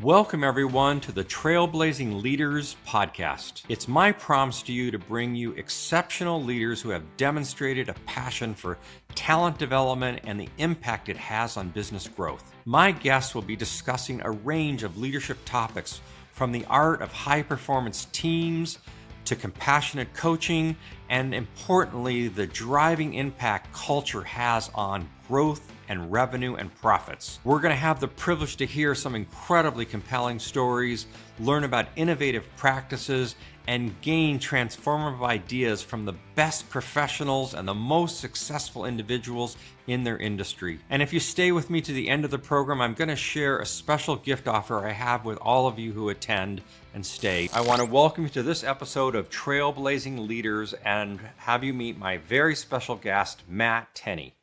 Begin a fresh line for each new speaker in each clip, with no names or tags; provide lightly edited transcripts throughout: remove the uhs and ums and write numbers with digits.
Welcome, everyone, to the Trailblazing Leaders podcast. It's my promise to you to bring you exceptional leaders who have demonstrated a passion for talent development and the impact it has on business growth. My guests will be discussing a range of leadership topics, from the art of high-performance teams to compassionate coaching, and importantly, the driving impact culture has on growth and revenue and profits. We're going to have the privilege to hear some incredibly compelling stories, learn about innovative practices, and gain transformative ideas from the best professionals and the most successful individuals in their industry. And if you stay with me to the end of the program, I'm going to share a special gift offer I have with all of you who attend and stay. I want to welcome you to this episode of Trailblazing Leaders and have you meet my very special guest, Matt Tenney.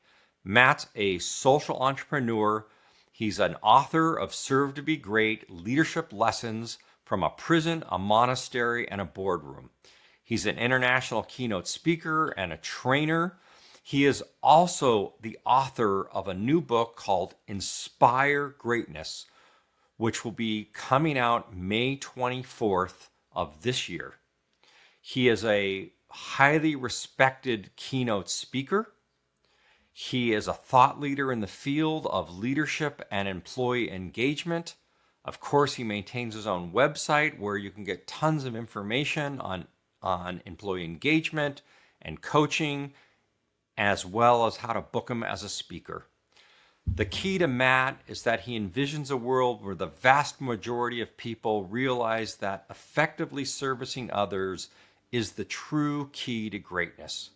Matt's a social entrepreneur. He's an author of Serve to Be Great: Leadership Lessons from a Prison, a Monastery, and a Boardroom. He's an international keynote speaker and a trainer. He is also the author of a new book called Inspire Greatness, which will be coming out May 24th of this year. He is a highly respected keynote speaker. He is a thought leader in the field of leadership and employee engagement. Of course, he maintains his own website where you can get tons of information on employee engagement and coaching, as well as how to book him as a speaker. The key to Matt is that he envisions a world where the vast majority of people realize that effectively servicing others is the true key to greatness.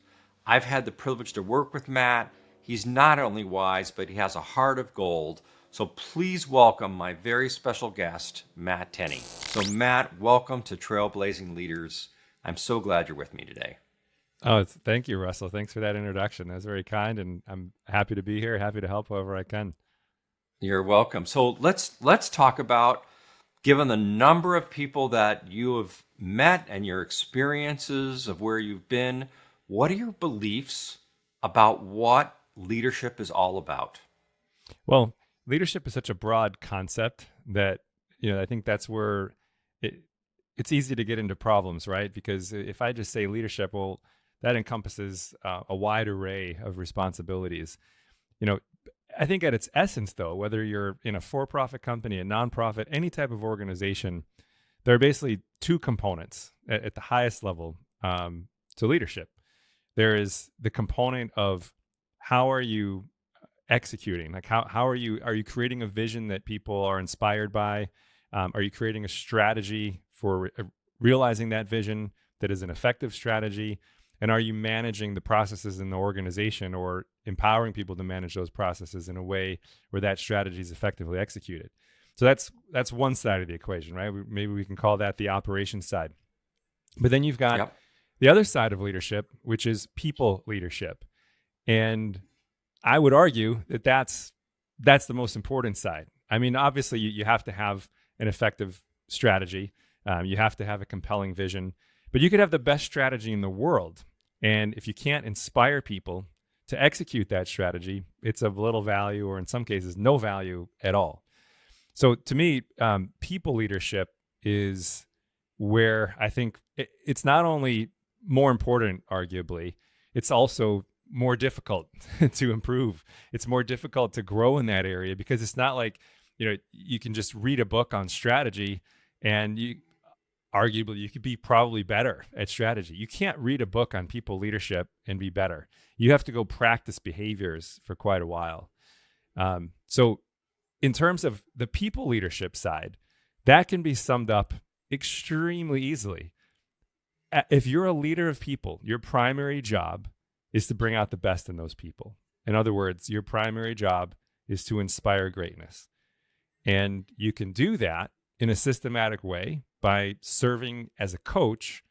I've had the privilege to work with Matt. He's not only wise, but he has a heart of gold. So please welcome my very special guest, Matt Tenney. So Matt, welcome to Trailblazing Leaders. I'm so glad you're with me today.
Oh, thank you, Russell. Thanks for that introduction. That was very kind, and I'm happy to be here, happy to help however I can.
You're welcome. So let's talk about, given the number of people that you have met and your experiences of where you've been, what are your beliefs about what leadership is all about?
Well, leadership is such a broad concept that, I think that's where it's easy to get into problems, right? Because if I just say leadership, well, that encompasses a wide array of responsibilities. I think at its essence, though, whether you're in a for-profit company, a nonprofit, any type of organization, there are basically two components at the highest level to leadership. There is the component of how are you executing? Like how are you creating a vision that people are inspired by? Are you creating a strategy for realizing that vision that is an effective strategy? And are you managing the processes in the organization or empowering people to manage those processes in a way where that strategy is effectively executed? So that's one side of the equation, right? Maybe we can call that the operations side. But then you've got the other side of leadership, which is people leadership. And I would argue that that's the most important side. I mean, obviously, you have to have an effective strategy. You have to have a compelling vision. But you could have the best strategy in the world. And if you can't inspire people to execute that strategy, it's of little value, or in some cases, no value at all. So to me, people leadership is where I think it's not only more important, arguably, it's also more difficult to improve. It's more difficult to grow in that area because it's not like, you can just read a book on strategy and you could be probably better at strategy. You can't read a book on people leadership and be better. You have to go practice behaviors for quite a while. So in terms of the people leadership side, that can be summed up extremely easily. If you're a leader of people, your primary job is to bring out the best in those people. In other words, your primary job is to inspire greatness. And you can do that in a systematic way by serving as a coach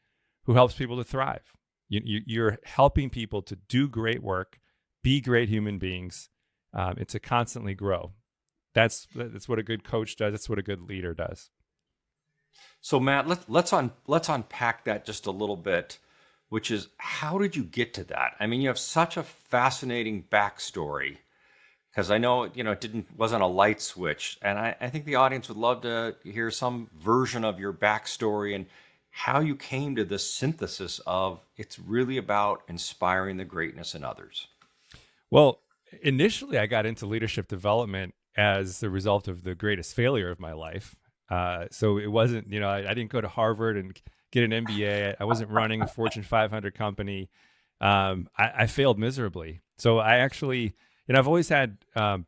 who helps people to thrive. You're helping people to do great work, be great human beings, and to constantly grow. That's what a good coach does. That's what a good leader does.
So Matt, let's unpack that just a little bit, which is, how did you get to that? I mean, you have such a fascinating backstory. Because I know, it wasn't a light switch. And I think the audience would love to hear some version of your backstory and how you came to this synthesis of it's really about inspiring the greatness in others.
Well, initially, I got into leadership development as the result of the greatest failure of my life. So it wasn't, I didn't go to Harvard and get an MBA. I wasn't running a Fortune 500 company. I failed miserably. So I actually, I've always had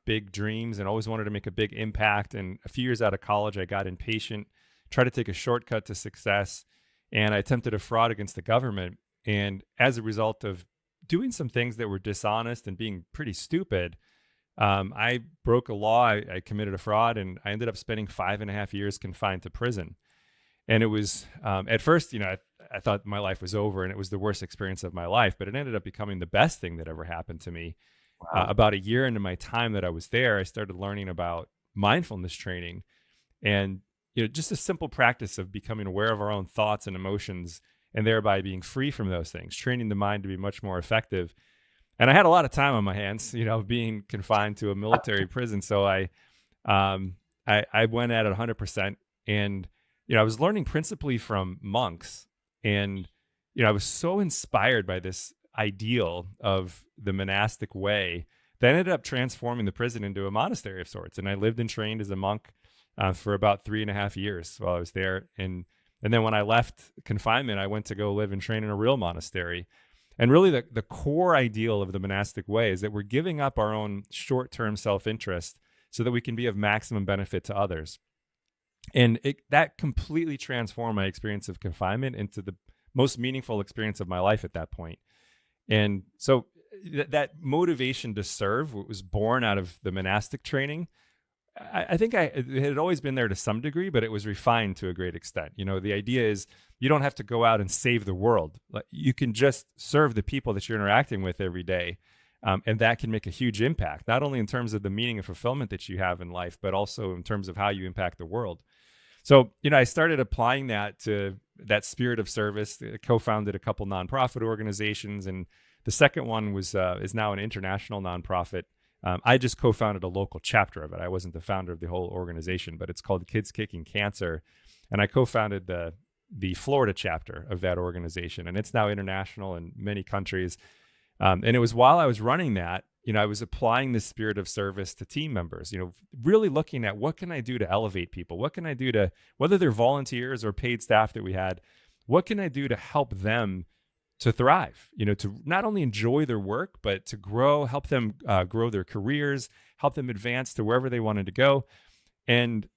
big dreams and always wanted to make a big impact. And a few years out of college, I got impatient, tried to take a shortcut to success, and I attempted a fraud against the government. And as a result of doing some things that were dishonest and being pretty stupid, I broke a law. I committed a fraud, and I ended up spending 5.5 years confined to prison. And it was at first, I thought my life was over, and it was the worst experience of my life. But it ended up becoming the best thing that ever happened to me.
Wow.
About a year into my time that I was there, I started learning about mindfulness training, and just a simple practice of becoming aware of our own thoughts and emotions, and thereby being free from those things, training the mind to be much more effective. And I had a lot of time on my hands, being confined to a military prison. So I went at it 100%. And, I was learning principally from monks. And, I was so inspired by this ideal of the monastic way that I ended up transforming the prison into a monastery of sorts. And I lived and trained as a monk for about 3.5 years while I was there. And then when I left confinement, I went to go live and train in a real monastery. And really the core ideal of the monastic way is that we're giving up our own short-term self-interest so that we can be of maximum benefit to others. And that completely transformed my experience of confinement into the most meaningful experience of my life at that point. And so that motivation to serve was born out of the monastic training. I think it had always been there to some degree, but it was refined to a great extent. The idea is you don't have to go out and save the world. You can just serve the people that you're interacting with every day. And that can make a huge impact, not only in terms of the meaning and fulfillment that you have in life, but also in terms of how you impact the world. So, I started applying that to that spirit of service. I co-founded a couple nonprofit organizations, and the second one is now an international nonprofit. I just co-founded a local chapter of it. I wasn't the founder of the whole organization, but it's called Kids Kicking Cancer. And I co-founded the Florida chapter of that organization. And it's now international in many countries. And it was while I was running that, I was applying this spirit of service to team members, really looking at what can I do to elevate people? What can I do to, whether they're volunteers or paid staff that we had, what can I do to help them to thrive, to not only enjoy their work, but to grow, help them grow their careers, help them advance to wherever they wanted to go. And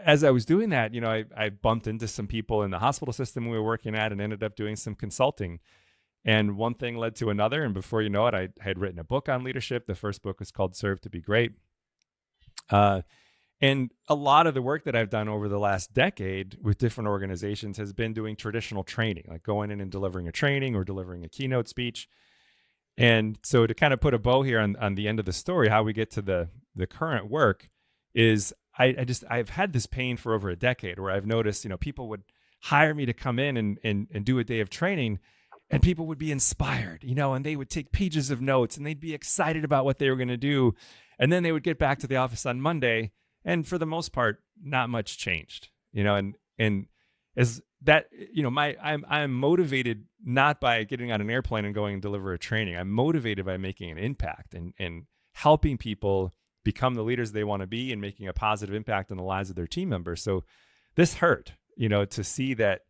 as I was doing that, I bumped into some people in the hospital system we were working at and ended up doing some consulting. And one thing led to another. And before you know it, I had written a book on leadership. The first book was called Serve to Be Great. And a lot of the work that I've done over the last decade with different organizations has been doing traditional training, like going in and delivering a training or delivering a keynote speech. And so to kind of put a bow here on the end of the story, how we get to the current work is I've had this pain for over a decade where I've noticed, people would hire me to come in and do a day of training, and people would be inspired, and they would take pages of notes and they'd be excited about what they were going to do. And then they would get back to the office on Monday. And for the most part, not much changed, and as that, I'm motivated not by getting on an airplane and going and deliver a training. I'm motivated by making an impact and helping people become the leaders they want to be and making a positive impact on the lives of their team members. So this hurt, to see that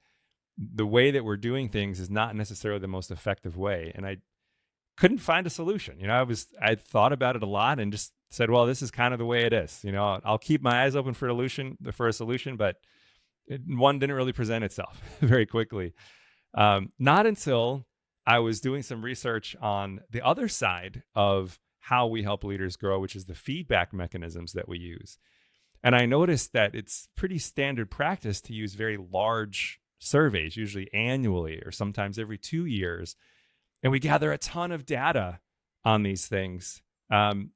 the way that we're doing things is not necessarily the most effective way. And I couldn't find a solution. I thought about it a lot and just said, well, this is kind of the way it is. I'll keep my eyes open for a solution, but one didn't really present itself very quickly. Not until I was doing some research on the other side of how we help leaders grow, which is the feedback mechanisms that we use. And I noticed that it's pretty standard practice to use very large surveys, usually annually or sometimes every 2 years. And we gather a ton of data on these things. And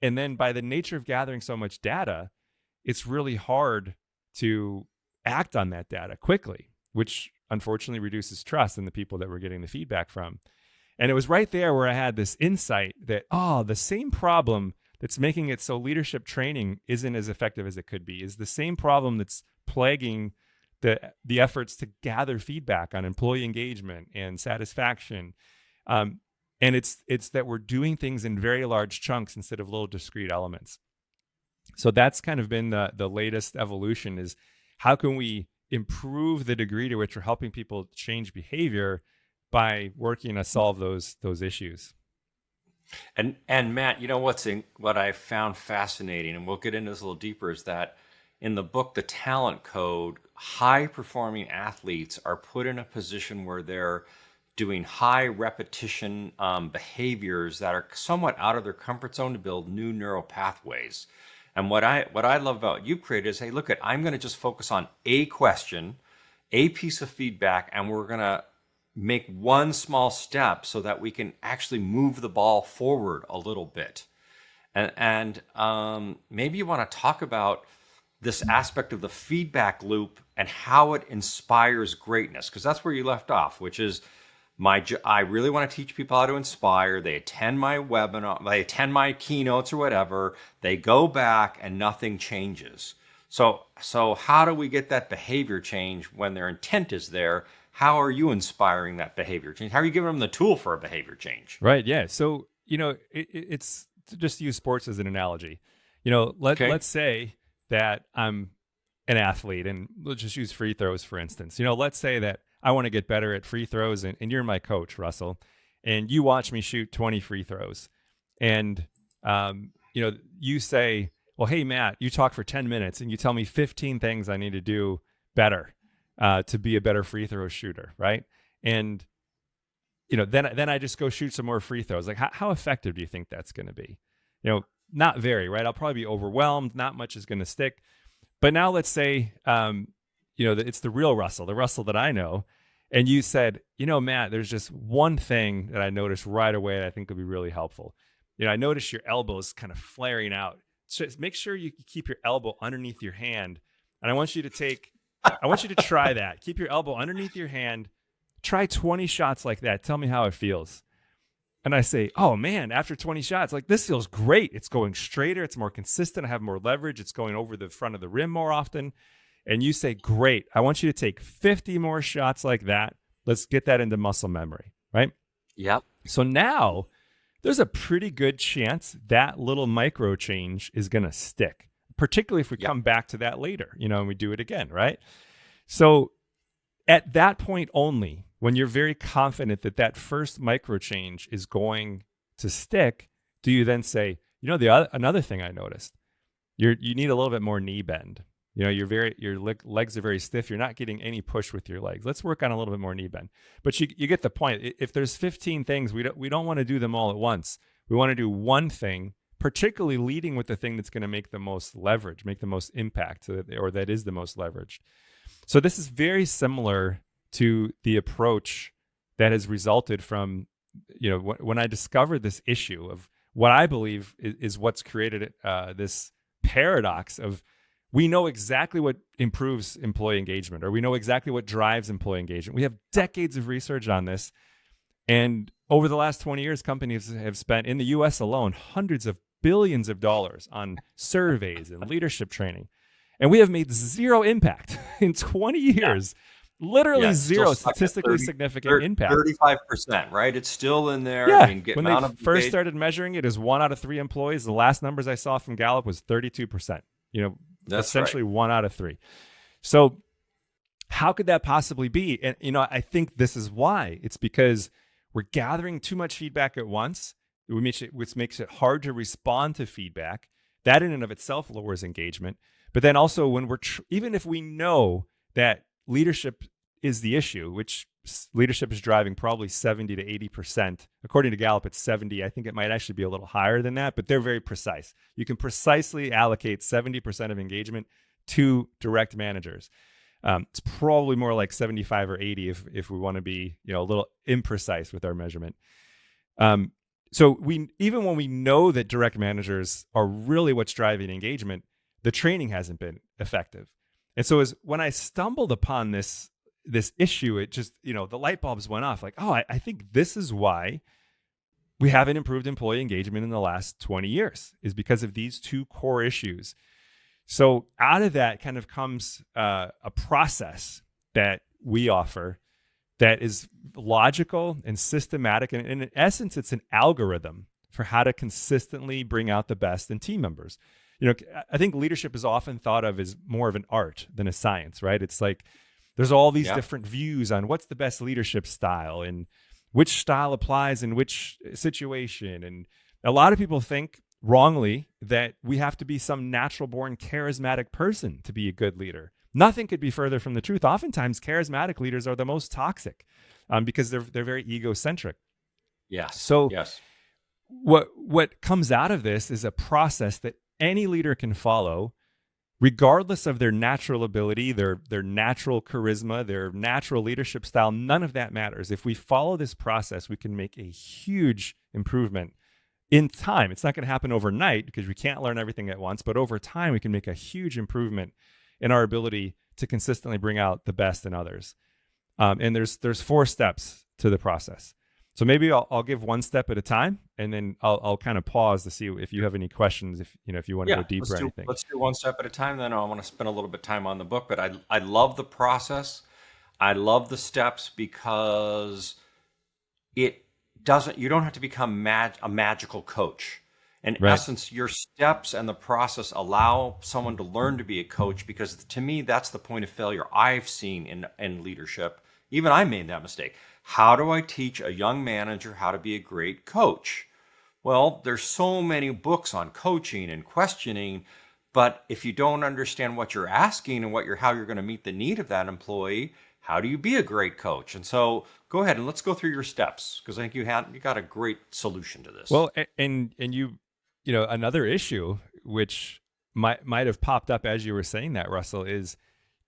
then by the nature of gathering so much data, it's really hard to act on that data quickly, which unfortunately reduces trust in the people that we're getting the feedback from. And it was right there where I had this insight that, the same problem that's making it so leadership training isn't as effective as it could be is the same problem that's plaguing the efforts to gather feedback on employee engagement and satisfaction. And it's that we're doing things in very large chunks instead of little discrete elements. So that's kind of been the latest evolution, is how can we improve the degree to which we're helping people change behavior by working to solve those issues.
And Matt, what I found fascinating, and we'll get into this a little deeper, is that in the book, The Talent Code, high performing athletes are put in a position where they're doing high repetition behaviors that are somewhat out of their comfort zone to build new neural pathways. And what I love about you, Created, is, hey, look, I'm going to just focus on a question, a piece of feedback, and we're going to make one small step so that we can actually move the ball forward a little bit. And maybe you want to talk about this aspect of the feedback loop and how it inspires greatness, because that's where you left off, which is I really want to teach people how to inspire. They attend my webinar, they attend my keynotes or whatever. They go back and nothing changes. So how do we get that behavior change when their intent is there? How are you inspiring that behavior change? How are you giving them the tool for a behavior change?
Right. Yeah. So, it's to just use sports as an analogy. Let's say that I'm an athlete, and let's just use free throws, for instance. Let's say that I want to get better at free throws, and you're my coach, Russell, and you watch me shoot 20 free throws. And, you say, well, hey, Matt, you talk for 10 minutes and you tell me 15 things I need to do better to be a better free throw shooter, right? And, then I just go shoot some more free throws. Like, how effective do you think that's going to be? Not very, right? I'll probably be overwhelmed. Not much is going to stick. But now let's say, that it's the real Russell, the Russell that I know. And you said, Matt, there's just one thing that I noticed right away that I think would be really helpful. I noticed your elbows kind of flaring out. So make sure you keep your elbow underneath your hand. And I want you to try that. Keep your elbow underneath your hand. Try 20 shots like that. Tell me how it feels. And I say, oh man, after 20 shots, like, this feels great. It's going straighter. It's more consistent. I have more leverage. It's going over the front of the rim more often. And you say, great. I want you to take 50 more shots like that. Let's get that into muscle memory, right?
Yep.
So now there's a pretty good chance that little micro change is going to stick, particularly if we come back to that later, and we do it again, right? So at that point only, when you're very confident that that first micro change is going to stick, do you then say, another thing I noticed, you need a little bit more knee bend. Your legs are very stiff. You're not getting any push with your legs. Let's work on a little bit more knee bend. But you get the point. If there's 15 things, we don't want to do them all at once. We want to do one thing, particularly leading with the thing that's going to make the most leverage, make the most impact, or that is the most leveraged. So this is very similar to the approach that has resulted from, when I discovered this issue of what I believe is what's created this paradox of, we know exactly what improves employee engagement, or we know exactly what drives employee engagement. We have decades of research on this. And over the last 20 years, companies have spent, in the US alone, hundreds of billions of dollars on surveys and leadership training. And we have made zero impact in 20 years. Literally zero statistically significant impact.
35%, right? It's still in there.
Yeah. When they first started measuring it as 1 out of 3 employees, the last numbers I saw from Gallup was 32%. That's essentially right. 1 out of 3. So how could that possibly be? And, I think this is why. It's because we're gathering too much feedback at once, which makes it hard to respond to feedback. That in and of itself lowers engagement. But then also when even if we know that leadership is the issue, which leadership is driving probably 70 to 80%. According to Gallup, it's 70. I think it might actually be a little higher than that, but they're very precise. You can precisely allocate 70% of engagement to direct managers. It's probably more like 75 or 80 if we want to be a little imprecise with our measurement. So even when we know that direct managers are really what's driving engagement, the training hasn't been effective. And so when I stumbled upon this issue, it just, the light bulbs went off like, oh, I think this is why we haven't improved employee engagement in the last 20 years is because of these two core issues. So out of that kind of comes a process that we offer that is logical and systematic. And in essence, it's an algorithm for how to consistently bring out the best in team members. I think leadership is often thought of as more of an art than a science, right? It's like there's all these different views on what's the best leadership style and which style applies in which situation. And a lot of people think wrongly that we have to be some natural born charismatic person to be a good leader. Nothing could be further from the truth. Oftentimes, charismatic leaders are the most toxic because they're very egocentric.
Yes.
So
yes.
What comes out of this is a process that any leader can follow, regardless of their natural ability, their natural charisma, their natural leadership style. None of that matters. If we follow this process, we can make a huge improvement in time. It's not going to happen overnight because we can't learn everything at once, but over time, we can make a huge improvement in our ability to consistently bring out the best in others. And there's 4 steps to the process. So maybe I'll give one step at a time, and then I'll kind of pause to see if you have any questions, if you want to go deeper or anything.
Let's do one step at a time. Then I want to spend a little bit of time on the book, but I love the process. I love the steps because you don't have to become a magical coach. In essence, your steps and the process allow someone to learn to be a coach, because to me, that's the point of failure I've seen in leadership. Even I made that mistake. How do I teach a young manager how to be a great coach? Well, there's so many books on coaching and questioning, but if you don't understand what you're asking and how you're going to meet the need of that employee, how do you be a great coach? And so go ahead and let's go through your steps, because I think you got a great solution to this.
Well, and another issue which might have popped up as you were saying that, Russell, is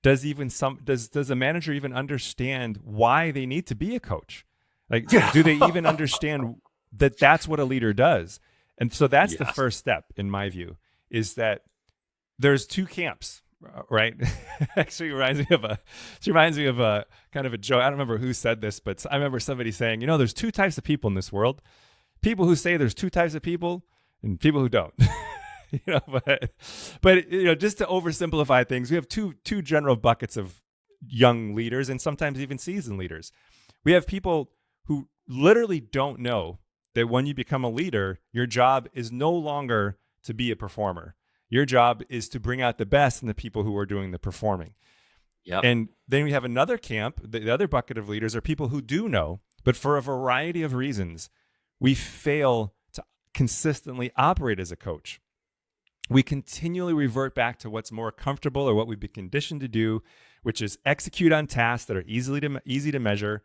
does a manager even understand why they need to be a coach? Like, do they even understand that that's what a leader does? And so that's the first step, in my view, is that there's 2 camps, right? Actually, it reminds me of a kind of a joke. I don't remember who said this, but I remember somebody saying, there's 2 types of people in this world: people who say there's 2 types of people and people who don't. But just to oversimplify things, we have two general buckets of young leaders, and sometimes even seasoned leaders. We have people who literally don't know that when you become a leader, your job is no longer to be a performer. Your job is to bring out the best in the people who are doing the performing.
Yep.
And then we have another camp. The other bucket of leaders are people who do know, but for a variety of reasons, we fail to consistently operate as a coach. We continually revert back to what's more comfortable or what we've been conditioned to do, which is execute on tasks that are easy to measure.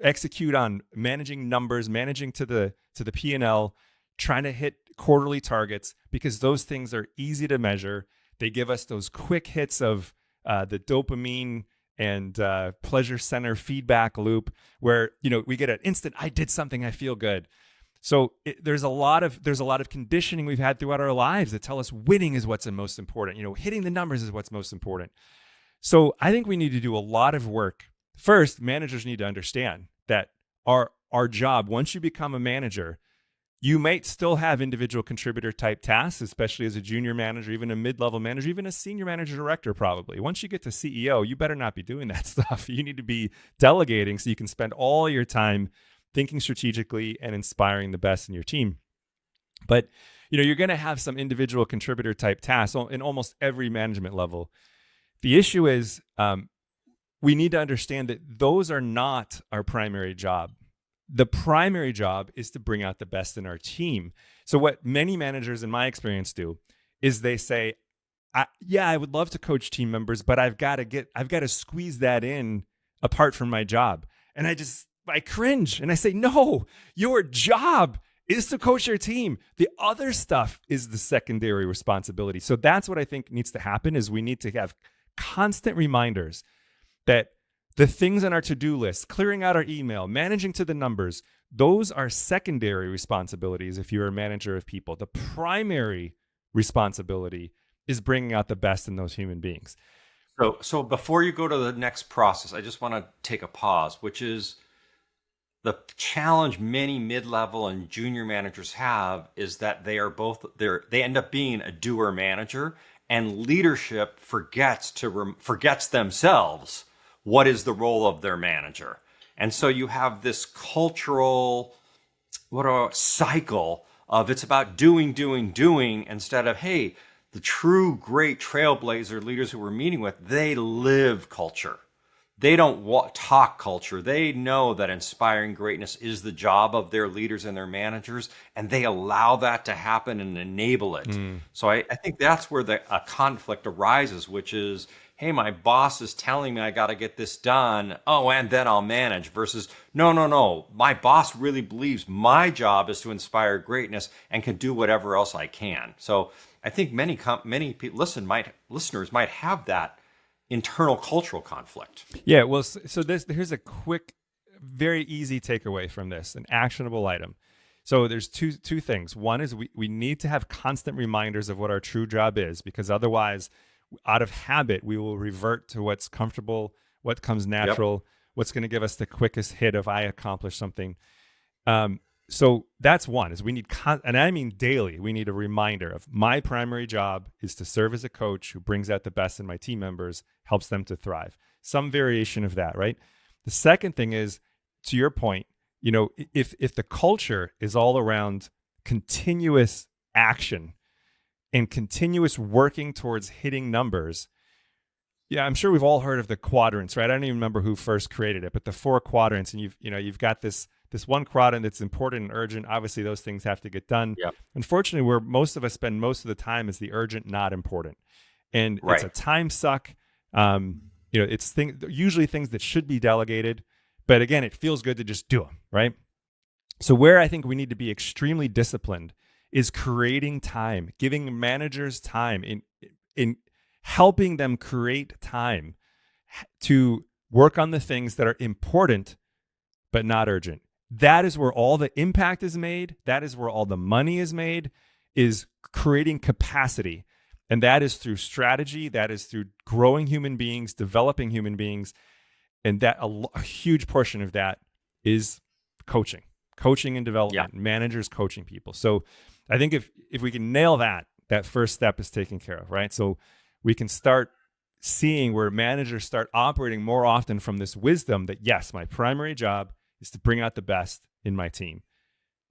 Execute on managing numbers, managing to the P&L, trying to hit quarterly targets, because those things are easy to measure. They give us those quick hits of the dopamine and pleasure center feedback loop, where we get an instant, I did something, I feel good. So there's a lot of conditioning we've had throughout our lives that tell us winning is what's the most important. Hitting the numbers is what's most important. So I think we need to do a lot of work. First, managers need to understand that our job, once you become a manager, you might still have individual contributor type tasks, especially as a junior manager, even a mid-level manager, even a senior manager director probably. Once you get to CEO, you better not be doing that stuff. You need to be delegating so you can spend all your time thinking strategically and inspiring the best in your team. But you're going to have some individual contributor type tasks in almost every management level. The issue is we need to understand that those are not our primary job. The primary job is to bring out the best in our team. So what many managers, in my experience, do is they say, I would love to coach team members, but I've got to squeeze that in apart from my job. And I cringe and I say, no, your job is to coach your team. The other stuff is the secondary responsibility. So that's what I think needs to happen, is we need to have constant reminders that the things on our to-do list, clearing out our email, managing to the numbers, those are secondary responsibilities if you're a manager of people. The primary responsibility is bringing out the best in those human beings.
So before you go to the next process, I just want to take a pause, which is, The challenge many mid-level and junior managers have is that they end up being a doer manager, and leadership forgets themselves what is the role of their manager. And so you have this cultural cycle of it's about doing instead of, hey, the true great trailblazer leaders who we're meeting with, they live culture. They don't talk culture. They know that inspiring greatness is the job of their leaders and their managers, and they allow that to happen and enable it. So I think that's where a conflict arises, which is, hey, my boss is telling me I got to get this done. Oh, and then I'll manage, versus, no. My boss really believes my job is to inspire greatness and can do whatever else I can. So I think many people listeners might have that internal cultural conflict.
Yeah, well, so here's a quick, very easy takeaway from this, an actionable item. So there's two things. One is we need to have constant reminders of what our true job is, because otherwise, out of habit, we will revert to what's comfortable, what comes natural, what's going to give us the quickest hit of I accomplished something. So that's one, is we need, and I mean daily, we need a reminder of my primary job is to serve as a coach who brings out the best in my team members, helps them to thrive. Some variation of that, right? The second thing is, to your point, if the culture is all around continuous action and continuous working towards hitting numbers, yeah, I'm sure we've all heard of the quadrants, right? I don't even remember who first created it, but the 4 quadrants, and you've got this one quadrant that's important and urgent. Obviously, those things have to get done.
Yep.
Unfortunately, where most of us spend most of the time is the urgent, not important, and it's a time suck. It's usually things that should be delegated, but again, it feels good to just do them, right? So where I think we need to be extremely disciplined is creating time, giving managers time in helping them create time to work on the things that are important but not urgent. That is where all the impact is made. That is where all the money is made, is creating capacity. And that is through strategy. That is through growing human beings, developing human beings. And that a huge portion of that is coaching and development, managers coaching people. So I think if we can nail that first step is taken care of, right? So we can start seeing where managers start operating more often from this wisdom that, yes, my primary job is to bring out the best in my team.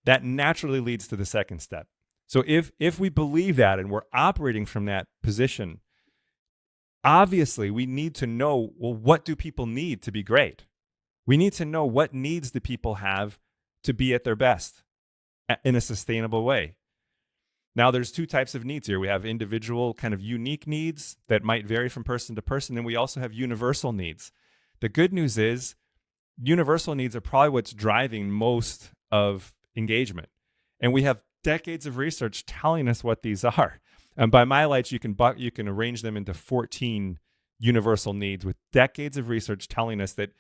That naturally leads to the second step. So if we believe that and we're operating from that position, obviously we need to know, well, what do people need to be great? We need to know what needs do people have to be at their best in a sustainable way. Now, there's 2 types of needs here. We have individual kind of unique needs that might vary from person to person, and we also have universal needs. The good news is universal needs are probably what's driving most of engagement. And we have decades of research telling us what these are. And by my lights, you can arrange them into 14 universal needs, with decades of research telling us that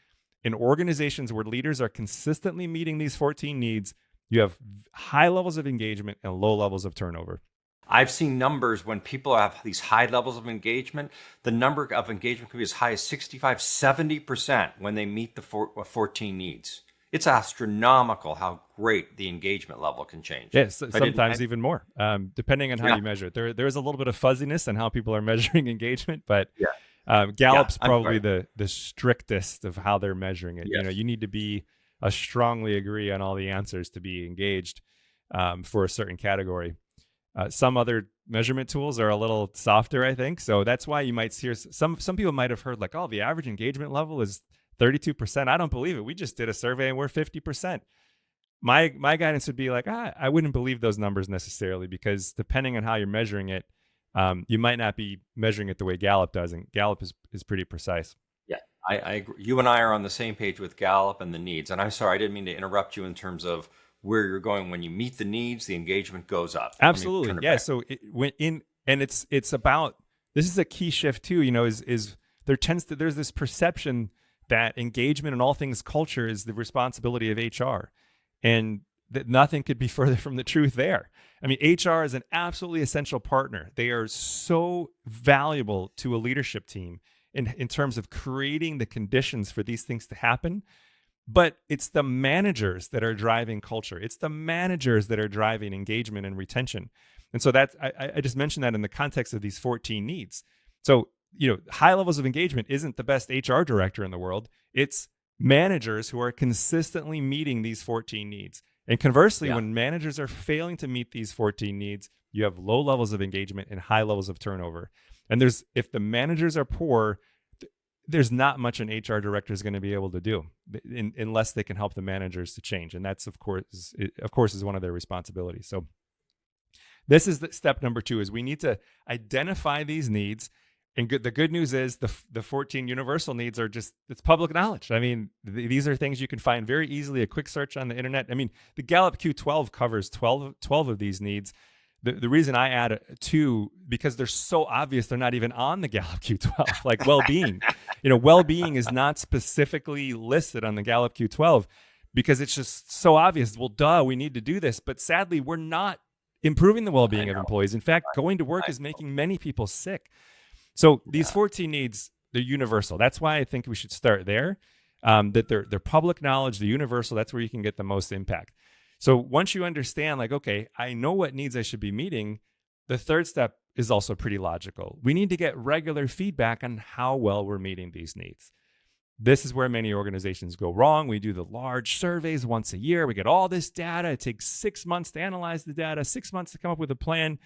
in organizations where leaders are consistently meeting these 14 needs, you have high levels of engagement and low levels of turnover.
I've seen numbers when people have these high levels of engagement, the number of engagement can be as high as 65, 70% when they meet the 14 needs. It's astronomical how great the engagement level can change.
Yes, sometimes even more, depending on how you measure it. There is a little bit of fuzziness on how people are measuring engagement, but Gallup's probably the strictest of how they're measuring it.
Yes.
You need to be strongly agree on all the answers to be engaged for a certain category. Some other measurement tools are a little softer, I think. So that's why you might hear some people might have heard like, oh, the average engagement level is 32%. I don't believe it. We just did a survey and we're 50%. My guidance would be like, I wouldn't believe those numbers necessarily, because depending on how you're measuring it, you might not be measuring it the way Gallup does. And Gallup is pretty precise.
Yeah, I agree. You and I are on the same page with Gallup and the needs. And I'm sorry, I didn't mean to interrupt you in terms of where you're going. When you meet the needs, the engagement goes up.
Absolutely. Yeah. So it's about, this is a key shift too, is there's this perception that engagement in all things culture is the responsibility of HR, and that nothing could be further from the truth there. I mean, HR is an absolutely essential partner. They are so valuable to a leadership team in terms of creating the conditions for these things to happen. But it's the managers that are driving culture. It's the managers that are driving engagement and retention. And so that's, I just mentioned that in the context of these 14 needs. So, high levels of engagement isn't the best HR director in the world. It's managers who are consistently meeting these 14 needs. And conversely, when managers are failing to meet these 14 needs, you have low levels of engagement and high levels of turnover. And if the managers are poor, there's not much an HR director is going to be able to do unless they can help the managers to change. And that's, of course, is one of their responsibilities. So this is step number 2, is we need to identify these needs. And the good news is the 14 universal needs are it's public knowledge. I mean, these are things you can find very easily, a quick search on the internet. I mean, the Gallup Q12 covers 12 of these needs. The reason I add 2, because they're so obvious, they're not even on the Gallup Q12, like well-being. Well-being is not specifically listed on the Gallup Q12 because it's just so obvious. Well, duh, we need to do this. But sadly, we're not improving the well-being of employees. In fact, going to work is making many people sick. So these 14 needs, they're universal. That's why I think we should start there, that they're public knowledge, they're universal. That's where you can get the most impact. So once you understand, like, okay, I know what needs I should be meeting, the third step is also pretty logical. We need to get regular feedback on how well we're meeting these needs. This is where many organizations go wrong. We do the large surveys once a year. We get all this data. It takes 6 months to analyze the data, 6 months to come up with a plan.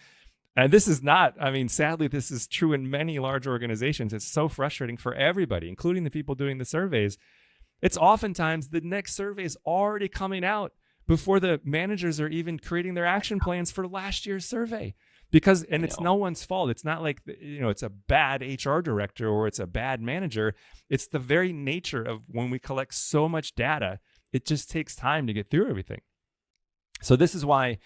And this is not, sadly, this is true in many large organizations. It's so frustrating for everybody, including the people doing the surveys. It's oftentimes the next survey is already coming out before the managers are even creating their action plans for last year's survey. And it's no one's fault. It's not like, it's a bad HR director or it's a bad manager. It's the very nature of when we collect so much data, it just takes time to get through everything. So this is why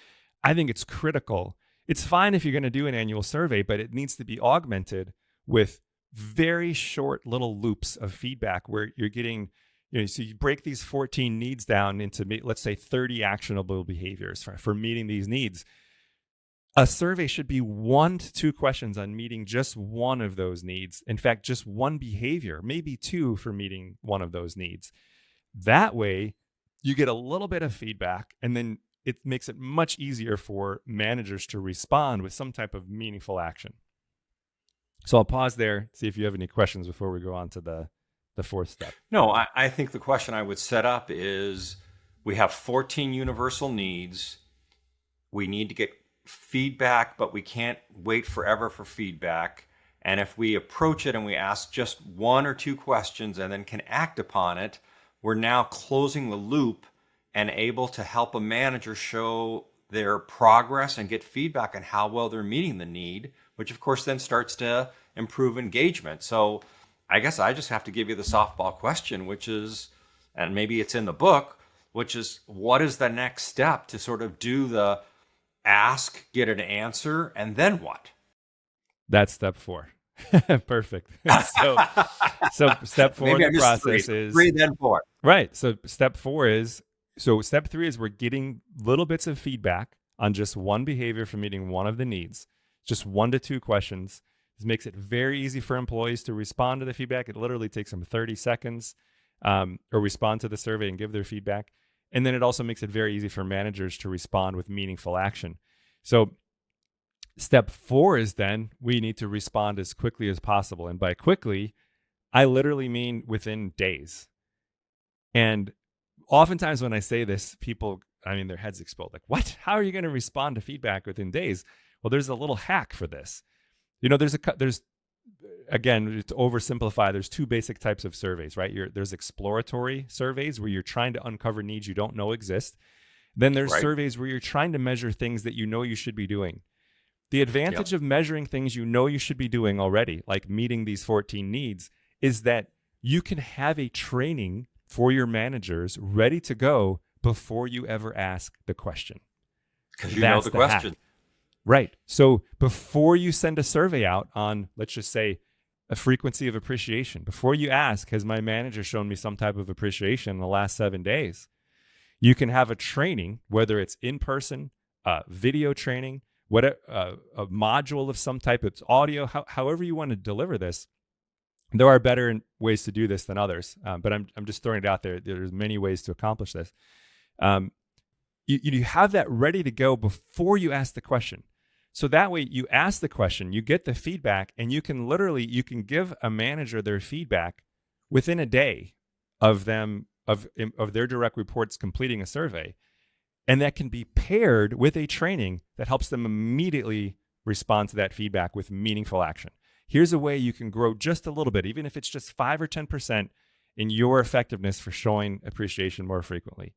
I think it's critical. It's fine if you're going to do an annual survey, but it needs to be augmented with very short little loops of feedback where you're getting, so you break these 14 needs down into, let's say, 30 actionable behaviors for meeting these needs. A survey should be 1 to 2 questions on meeting just one of those needs. In fact, just one behavior, maybe 2 for meeting one of those needs. That way, you get a little bit of feedback, and then it makes it much easier for managers to respond with some type of meaningful action. So I'll pause there, see if you have any questions before we go on to the 4th step.
No, I think the question I would set up is, we have 14 universal needs. We need to get feedback, but we can't wait forever for feedback. And if we approach it and we ask just 1 or 2 questions and then can act upon it, we're now closing the loop and able to help a manager show their progress and get feedback on how well they're meeting the need, which of course then starts to improve engagement. So I guess I just have to give you the softball question, which is, and maybe it's in the book, which is, what is the next step to sort of do the ask, get an answer, and then what?
That's step 4. Perfect. So step 4 in the process is
3, then 4.
Right. So step 3 is we're getting little bits of feedback on just one behavior from meeting one of the needs, just 1 to 2 questions. This makes it very easy for employees to respond to the feedback. It literally takes them 30 seconds or respond to the survey and give their feedback. And then it also makes it very easy for managers to respond with meaningful action. So step 4 is then we need to respond as quickly as possible. And by quickly, I literally mean within days. And oftentimes when I say this, people, their heads explode. Like, what? How are you going to respond to feedback within days? Well, there's a little hack for this. There's again, to oversimplify, there's 2 basic types of surveys, right? There's exploratory surveys where you're trying to uncover needs you don't know exist. Then there's surveys where you're trying to measure things that you know you should be doing. The advantage of measuring things you know you should be doing already, like meeting these 14 needs, is that you can have a training for your managers ready to go before you ever ask the question.
Because you know the question.
Hack. Right. So before you send a survey out on, let's just say, a frequency of appreciation, before you ask, has my manager shown me some type of appreciation in the last 7 days? You can have a training, whether it's in person, video training, a module of some type, it's audio, however you want to deliver this. There are better ways to do this than others, but I'm just throwing it out there. There's many ways to accomplish this. Um, you have that ready to go before you ask the question. So that way you ask the question, you get the feedback, and you can give a manager their feedback within a day of their direct reports completing a survey. And that can be paired with a training that helps them immediately respond to that feedback with meaningful action. Here's a way you can grow just a little bit, even if it's just 5 or 10% in your effectiveness for showing appreciation more frequently.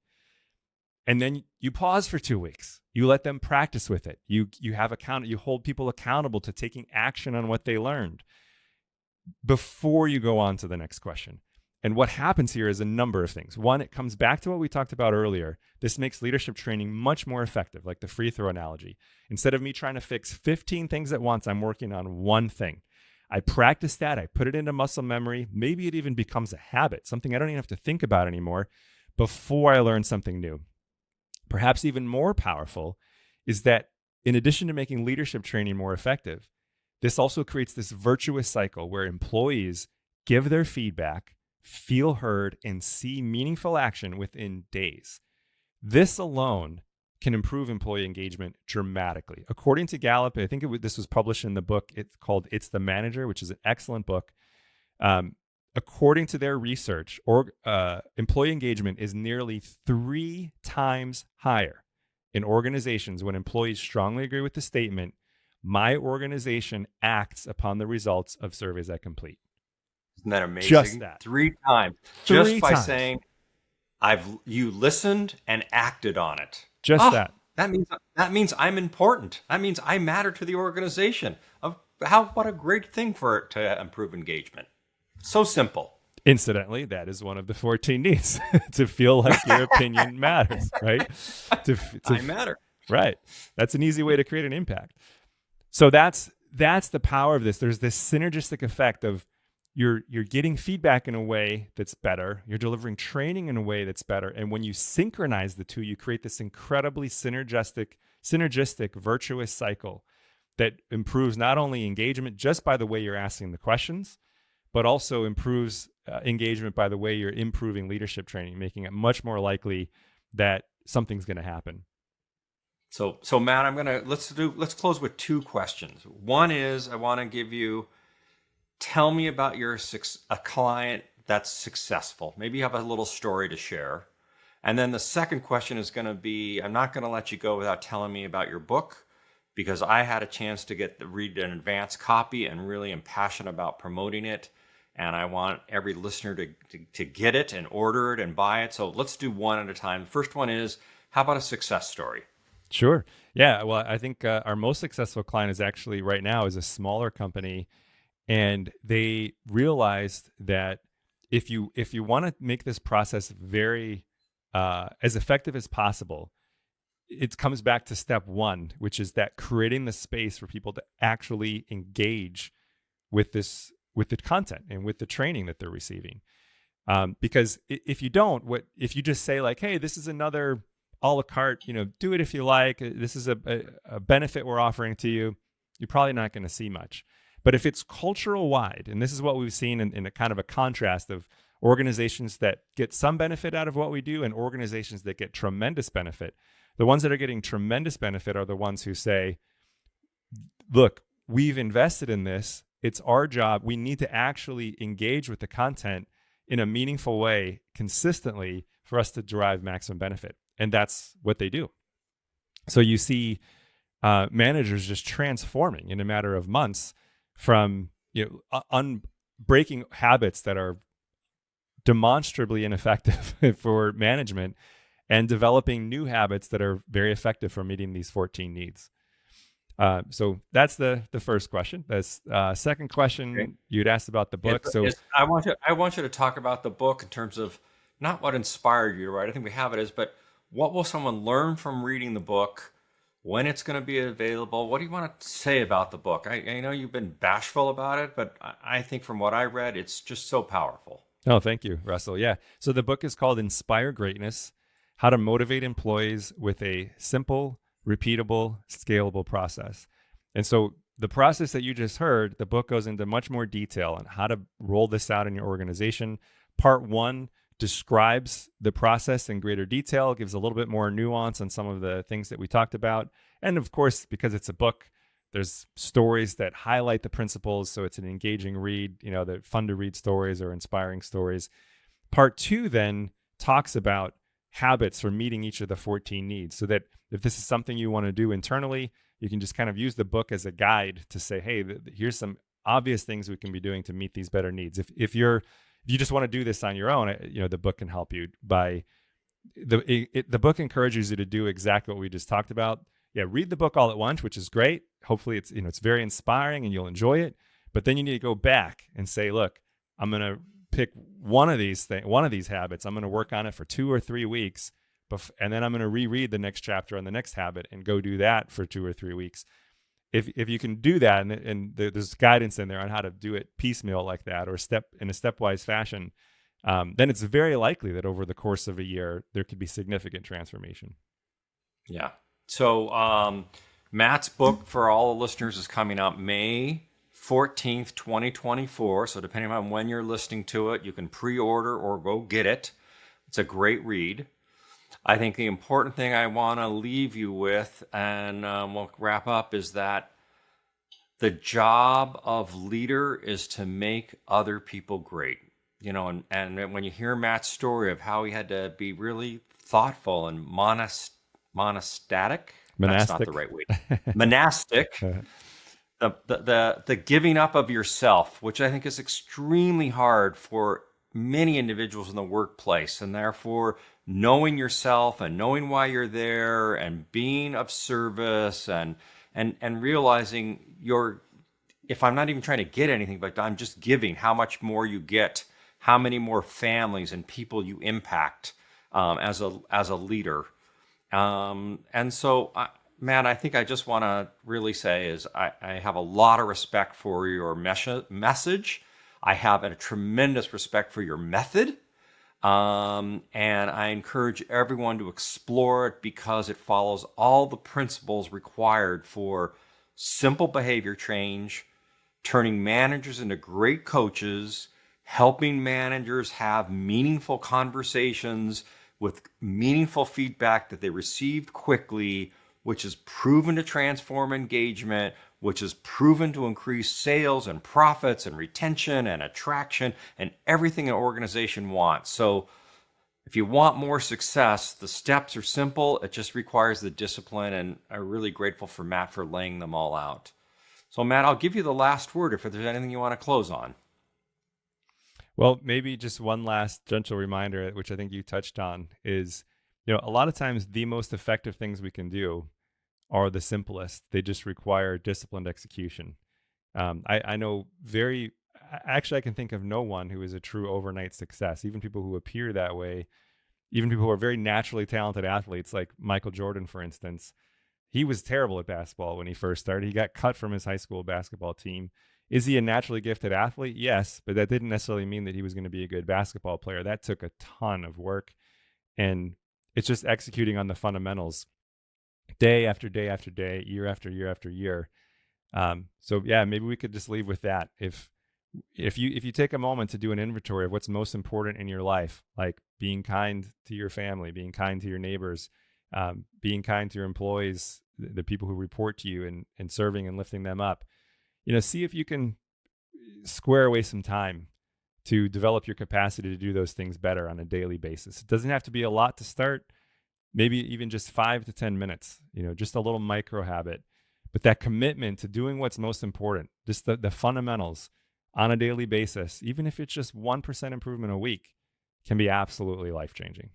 And then you pause for 2 weeks. You let them practice with it. You hold people accountable to taking action on what they learned before you go on to the next question. And what happens here is a number of things. One, it comes back to what we talked about earlier. This makes leadership training much more effective, like the free throw analogy. Instead of me trying to fix 15 things at once, I'm working on one thing. I practice that. I put it into muscle memory. Maybe it even becomes a habit, something I don't even have to think about anymore before I learn something new. Perhaps even more powerful is that in addition to making leadership training more effective, this also creates this virtuous cycle where employees give their feedback, feel heard, and see meaningful action within days. This alone can improve employee engagement dramatically. According to Gallup, I think this was published in the book. It's called It's the Manager, which is an excellent book. According to their research, employee engagement is nearly 3 times higher in organizations when employees strongly agree with the statement, "My organization acts upon the results of surveys I complete."
Isn't that amazing?
Just that.
3 times. Just by saying, you listened and acted on it.
Just that.
That means I'm important. That means I matter to the organization. What a great thing for it to improve engagement. So simple.
Incidentally, that is one of the 14 needs to feel like your opinion matters, right?
I matter.
Right. That's an easy way to create an impact. So that's the power of this. There's this synergistic effect of you're getting feedback in a way that's better. You're delivering training in a way that's better. And when you synchronize the two, you create this incredibly synergistic, virtuous cycle that improves not only engagement just by the way you're asking the questions, but also improves engagement by the way you're improving leadership training, making it much more likely that something's going to happen.
So Matt, let's close with 2 questions. One is, I want to give you, tell me about a client that's successful. Maybe you have a little story to share. And then the second question is going to be, I'm not going to let you go without telling me about your book, because I had a chance to read an advanced copy and really am passionate about promoting it. And I want every listener to get it and order it and buy it. So let's do one at a time. The first one is, how about a success story?
Sure. Yeah. Well, I think our most successful client is actually right now is a smaller company, and they realized that if you want to make this process very as effective as possible, it comes back to step 1, which is that creating the space for people to actually engage with the content and with the training that they're receiving. Because if you don't, if you just say like, "Hey, this is another a la carte, do it if you like. This is a benefit we're offering to you," you're probably not going to see much. But if it's cultural wide, and this is what we've seen in a kind of a contrast of organizations that get some benefit out of what we do and organizations that get tremendous benefit, the ones that are getting tremendous benefit are the ones who say, "Look, we've invested in this. It's our job. We need to actually engage with the content in a meaningful way consistently for us to derive maximum benefit." And that's what they do. So you see managers just transforming in a matter of months from breaking habits that are demonstrably ineffective for management and developing new habits that are very effective for meeting these 14 needs. So that's the first question. That's second question. Okay. You'd asked about the book.
I want you to talk about the book in terms of not what inspired you to write. I think we have it what will someone learn from reading the book? When it's going to be available? What do you want to say about the book? I know you've been bashful about it, but I think from what I read, it's just so powerful.
Oh, thank you, Russell. Yeah. So the book is called Inspire Greatness: How to Motivate Employees with a Simple, Repeatable, Scalable Process. And so the process that you just heard, the book goes into much more detail on how to roll this out in your organization. Part 1 describes the process in greater detail, gives a little bit more nuance on some of the things that we talked about. And of course, because it's a book, there's stories that highlight the principles. So it's an engaging read, they're fun to read stories or inspiring stories. Part 2 then talks about habits for meeting each of the 14 needs, so that if this is something you want to do internally, you can just kind of use the book as a guide to say, hey, here's some obvious things we can be doing to meet these better needs. If you just want to do this on your own, the book can help you by the book encourages you to do exactly what we just talked about. Yeah, read the book all at once, which is great. Hopefully it's it's very inspiring and you'll enjoy it. But then you need to go back and say, look, I'm going to pick one of these habits. I'm going to work on it for 2 or 3 weeks, and then I'm going to reread the next chapter on the next habit and go do that for 2 or 3 weeks. If you can do that, and there's guidance in there on how to do it piecemeal like that, or in a stepwise fashion, then it's very likely that over the course of a year there could be significant transformation.
Yeah. So Matt's book for all the listeners is coming out May 14th, 2024. So depending on when you're listening to it, you can pre-order or go get it. It's a great read. I think the important thing I want to leave you with, and we'll wrap up, is that the job of leader is to make other people great. And when you hear Matt's story of how he had to be really thoughtful and monastic, that's not the right way. Monastic. The giving up of yourself, which I think is extremely hard for many individuals in the workplace, and therefore knowing yourself and knowing why you're there and being of service and realizing if I'm not even trying to get anything, but I'm just giving, how much more you get, how many more families and people you impact as a leader. And so, Matt, I think I just want to really say is I have a lot of respect for your message. I have a tremendous respect for your method. And I encourage everyone to explore it because it follows all the principles required for simple behavior change, turning managers into great coaches, helping managers have meaningful conversations with meaningful feedback that they received quickly, which is proven to transform engagement, which is proven to increase sales and profits and retention and attraction and everything an organization wants. So if you want more success, the steps are simple. It just requires the discipline, and I'm really grateful for Matt for laying them all out. So Matt, I'll give you the last word if there's anything you want to close on.
Well, maybe just one last gentle reminder, which I think you touched on, is, a lot of times the most effective things we can do are the simplest. They just require disciplined execution. I know I can think of no one who is a true overnight success. Even people who appear that way, even people who are very naturally talented athletes, like Michael Jordan, for instance. He was terrible at basketball when he first started. He got cut from his high school basketball team. Is he a naturally gifted athlete? Yes, but that didn't necessarily mean that he was going to be a good basketball player. That took a ton of work, and it's just executing on the fundamentals day after day after day, year after year after year. So yeah, maybe we could just leave with that. If you take a moment to do an inventory of what's most important in your life, like being kind to your family, being kind to your neighbors, being kind to your employees, the people who report to you, and serving and lifting them up, see if you can square away some time to develop your capacity to do those things better on a daily basis. It doesn't have to be a lot to start. Maybe even just 5 to 10 minutes, just a little micro habit. But that commitment to doing what's most important, just the fundamentals on a daily basis, even if it's just 1% improvement a week, can be absolutely life-changing.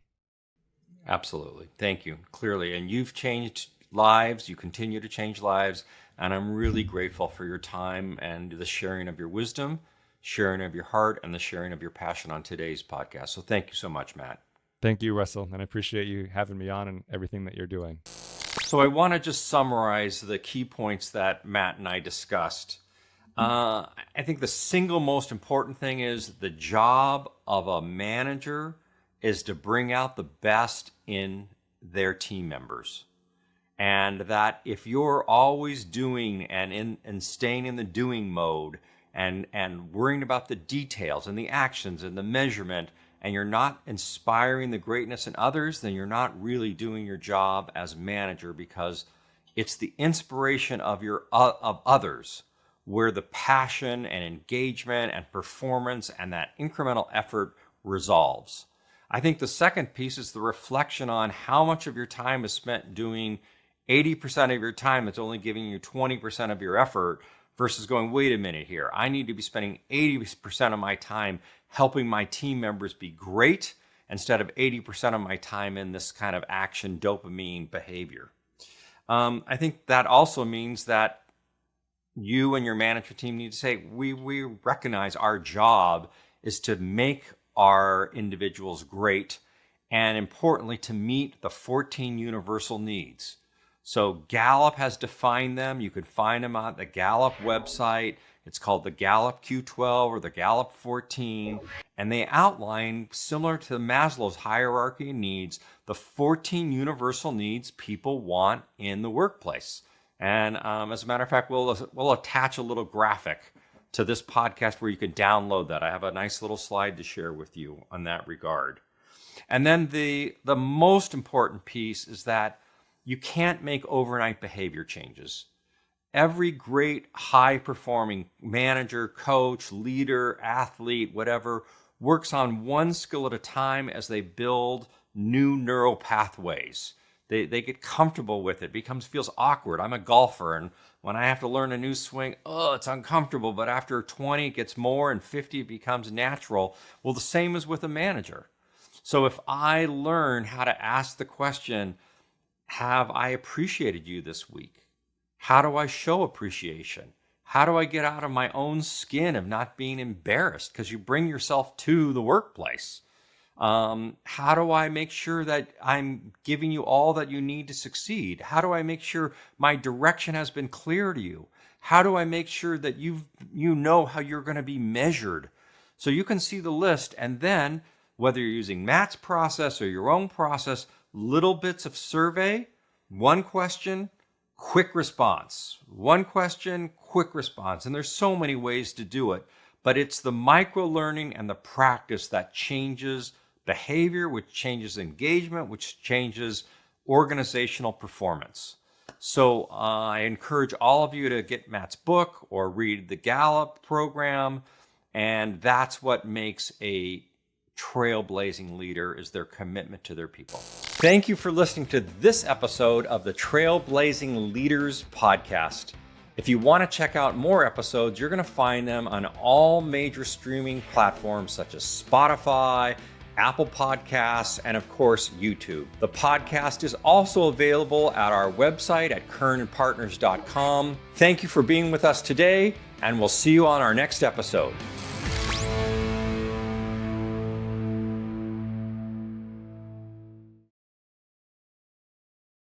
Absolutely. Thank you. Clearly. And you've changed lives. You continue to change lives. And I'm really grateful for your time and the sharing of your wisdom, sharing of your heart, and the sharing of your passion on today's podcast. So thank you so much, Matt.
Thank you, Russell. And I appreciate you having me on and everything that you're doing.
So I want to just summarize the key points that Matt and I discussed. I think the single most important thing is the job of a manager is to bring out the best in their team members. And that if you're always doing and staying in the doing mode and worrying about the details and the actions and the measurement, and you're not inspiring the greatness in others, then you're not really doing your job as manager, because it's the inspiration of others where the passion and engagement and performance and that incremental effort resolves. I think the second piece is the reflection on how much of your time is spent doing 80% of your time that's only giving you 20% of your effort, versus going, wait a minute here, I need to be spending 80% of my time helping my team members be great instead of 80% of my time in this kind of action dopamine behavior. I think that also means that you and your management team need to say, we recognize our job is to make our individuals great, and importantly, to meet the 14 universal needs. So Gallup has defined them. You could find them on the Gallup website. It's called the Gallup Q12 or the Gallup 14. And they outline, similar to Maslow's hierarchy of needs, the 14 universal needs people want in the workplace. And as a matter of fact, we'll attach a little graphic to this podcast where you can download that. I have a nice little slide to share with you on that regard. And then the most important piece is that you can't make overnight behavior changes. Every great high-performing manager, coach, leader, athlete, whatever, works on one skill at a time as they build new neural pathways. They get comfortable with it. Feels awkward. I'm a golfer, and when I have to learn a new swing, it's uncomfortable. But after 20, it gets more, and 50, it becomes natural. Well, the same is with a manager. So if I learn how to ask the question, have I appreciated you this week? How do I show appreciation? How do I get out of my own skin of not being embarrassed? Because you bring yourself to the workplace. How do I make sure that I'm giving you all that you need to succeed? How do I make sure my direction has been clear to you? How do I make sure that you know how you're going to be measured? So you can see the list, and then whether you're using Matt's process or your own process, little bits of survey, one question, quick response. One question, quick response. And there's so many ways to do it, but it's the micro learning and the practice that changes behavior, which changes engagement, which changes organizational performance. So I encourage all of you to get Matt's book or read the Gallup program, and that's what makes a trailblazing leader, is their commitment to their people. Thank you for listening to this episode of the Trailblazing Leaders podcast. If you want to check out more episodes, you're going to find them on all major streaming platforms such as Spotify, Apple Podcasts, and of course, YouTube. The podcast is also available at our website at kernandpartners.com. Thank you for being with us today, and we'll see you on our next episode.